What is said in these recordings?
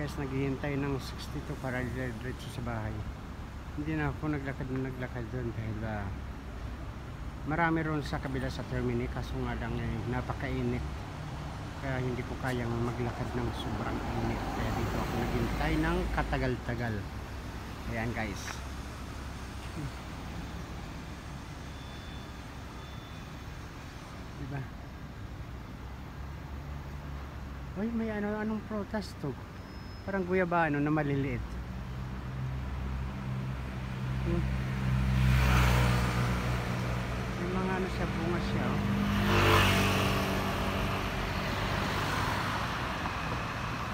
guys, naghihintay ng 62 para diretso sa bahay. Hindi na ako naglakad doon dahil marami ron sa kabila sa termini, kaso nga lang napakainit, kaya hindi ko kayang maglakad ng sobrang init, kaya dito ako naghintay ng katagal-tagal. Ayan guys, diba? Uy, may anong protest to, parang guyabano na maliliit. May mga ano siya, bunga siya, oh.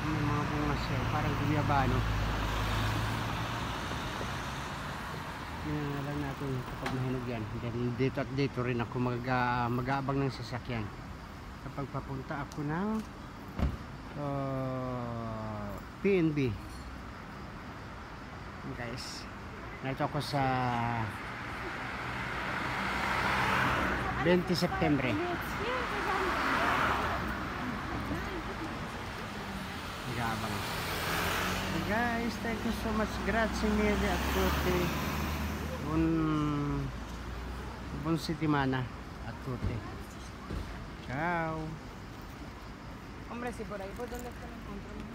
May mga bunga siya, parang guyabano. Tingnan na lang natin kapag nahinog yan. Then dito at dito rin ako mag-aabang ng sasakyan kapag papunta ako ng PNB. Guys, narito ako sa 20 September. Mag-aabang. Okay guys, thank you so much. Grazie mille a tutti. Buon settimana a tutti. Ciao. Hombre, si por ahí por donde está el encuentro.